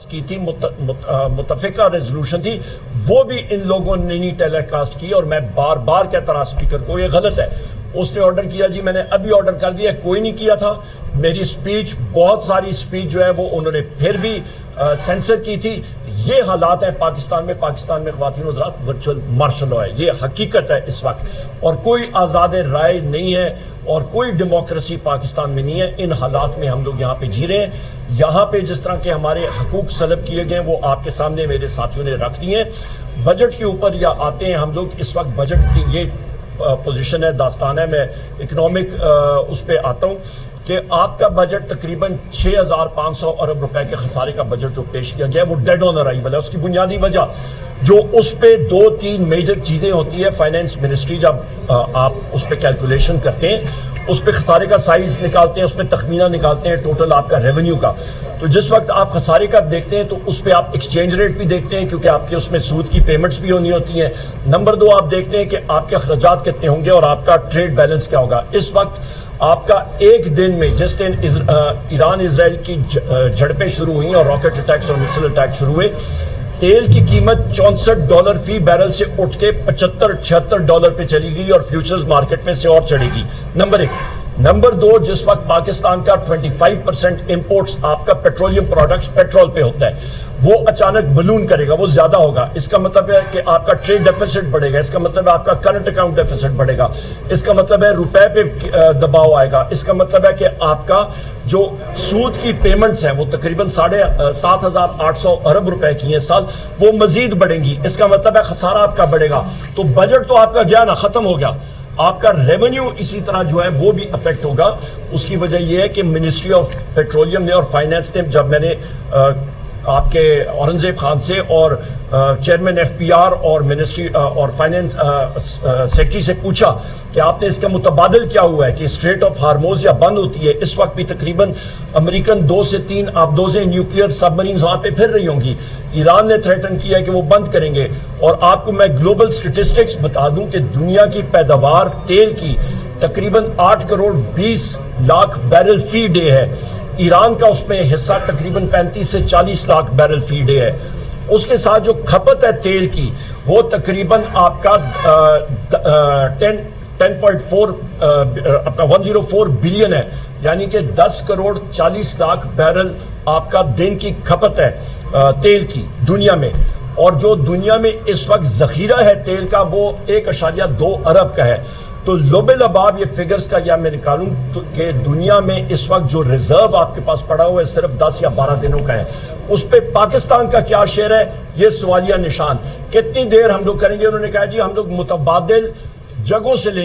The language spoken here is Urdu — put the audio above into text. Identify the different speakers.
Speaker 1: کی تھی متفقہ ریزولوشن تھی، وہ بھی ان لوگوں نے نہیں ٹیلی کاسٹ کی، اور میں بار بار کہتا رہا اسپیکر کو یہ غلط ہے۔ اس نے آرڈر کیا جی، میں نے ابھی آرڈر کر دیا، کوئی نہیں کیا تھا۔ میری سپیچ، بہت ساری سپیچ جو ہے وہ انہوں نے پھر بھی سینسر کی تھی۔ یہ حالات ہیں پاکستان میں خواتین و حضرات، ورچوئل مارشل لاء ہے، یہ حقیقت ہے اس وقت، اور کوئی آزاد رائے نہیں ہے اور کوئی ڈیموکریسی پاکستان میں نہیں ہے۔ ان حالات میں ہم لوگ یہاں پہ جی رہے ہیں۔ یہاں پہ جس طرح کے ہمارے حقوق سلب کیے گئے وہ آپ کے سامنے میرے ساتھیوں نے رکھ دیے ہیں۔ بجٹ کے اوپر یا آتے ہیں ہم لوگ، اس وقت بجٹ کی یہ پوزیشن ہے، داستان ہے۔ میں اکنامک اس پہ آتا ہوں کہ آپ کا بجٹ تقریباً 6500 ارب روپے کے خسارے کا بجٹ جو پیش کیا گیا ہے وہ ڈیڈ آن ارائیول ہے۔ اس کی بنیادی وجہ جو اس پہ 2-3 میجر چیزیں ہوتی ہے، فائنینس منسٹری جب آپ اس پہ کیلکولیشن کرتے ہیں، اس پہ خسارے کا سائز نکالتے ہیں، اس پہ تخمینہ نکالتے ہیں ٹوٹل آپ کا ریونیو کا، تو جس وقت آپ خسارے کا دیکھتے ہیں تو اس پہ آپ ایکسچینج ریٹ بھی دیکھتے ہیں کیونکہ آپ کے اس میں سود کی پیمنٹس بھی ہونی ہوتی ہیں۔ نمبر 2 آپ دیکھتے ہیں کہ آپ کے اخراجات کتنے ہوں گے اور آپ کا ٹریڈ بیلنس کیا ہوگا۔ اس وقت آپ کا ایک دن میں جس دن ایران اسرائیل کی جھڑپیں شروع ہوئیں اور راکٹ اٹیکس اور مسل اٹیک شروع ہوئے، تیل کی قیمت $64 فی بیرل سے اٹھ کے $75-76 پہ چلی گئی اور فیوچرز مارکیٹ میں سے اور چڑھے گی۔ نمبر 1۔ نمبر 2، جس وقت پاکستان کا 25% امپورٹس آپ کا پیٹرولیم پروڈکٹس پیٹرول پہ ہوتا ہے، وہ اچانک بلون کرے گا، وہ زیادہ ہوگا، اس کا مطلب ہے کہ آپ کا ٹریڈ ڈیفیسٹ بڑھے گا، اس کا مطلب ہے آپ کا کرنٹ اکاؤنٹ ڈیفیسٹ بڑھے گا، اس کا مطلب ہے روپے پہ دباؤ آئے گا، اس کا مطلب ہے کہ آپ کا جو سود کی پیمنٹس ہیں وہ تقریباً 7,800 ارب روپے کی ہیں سال، وہ مزید بڑھیں گی، اس کا مطلب ہے خسارہ آپ کا بڑھے گا۔ تو بجٹ تو آپ کا گیا نا، ختم ہو گیا، آپ کا ریونیو اسی طرح جو ہے وہ بھی افیکٹ ہوگا۔ اس کی وجہ یہ ہے کہ منسٹری آف پیٹرولیم نے اور فائنینس نے، جب میں نے آپ کے اورنگزیب خان سے اور چیئرمین ایف پی آر اور منسٹری اور فائنینس سیکرٹری سے پوچھا کہ آپ نے اس کا متبادل کیا ہوا ہے کہ اسٹریٹ آف ہارموز یا بند ہوتی ہے، اس وقت بھی تقریباً امریکن 2 سے 3 آبدوزیں نیوکلیئر سب مرینز وہاں پہ پھر رہی ہوں گی، ایران نے تھریٹن کیا ہے کہ وہ بند کریں گے۔ اور آپ کو میں گلوبل سٹیٹسٹکس بتا دوں کہ دنیا کی پیداوار تیل کی تقریباً 8 کروڑ 20 لاکھ بیرل فی ڈے ہے، ایران کا اس میں حصہ تقریباً 35 سے 40 لاکھ بیرل فی ڈے ہے۔ اس کے ساتھ جو کھپت ہے تیل کی وہ تقریباً آپ کا 104 بلین ہے، یعنی کہ 10 کروڑ 40 لاکھ بیرل آپ کا دن کی کھپت ہے تیل کی دنیا میں، اور جو دنیا میں اس وقت ذخیرہ ہے تیل کا وہ 1.2 ارب کا ہے۔ تو لوبے لباب یہ فگرز کا یا میں نکالوں کہ دنیا میں اس وقت جو ریزرو آپ کے پاس پڑا ہوا ہے صرف 10 یا 12 دنوں کا ہے، اس پہ پاکستان کا کیا شیئر ہے یہ سوالیہ نشان۔ کتنی دیر ہم لوگ کریں گے؟ انہوں نے کہا جی ہم لوگ متبادل جگہوں سے لیں گے۔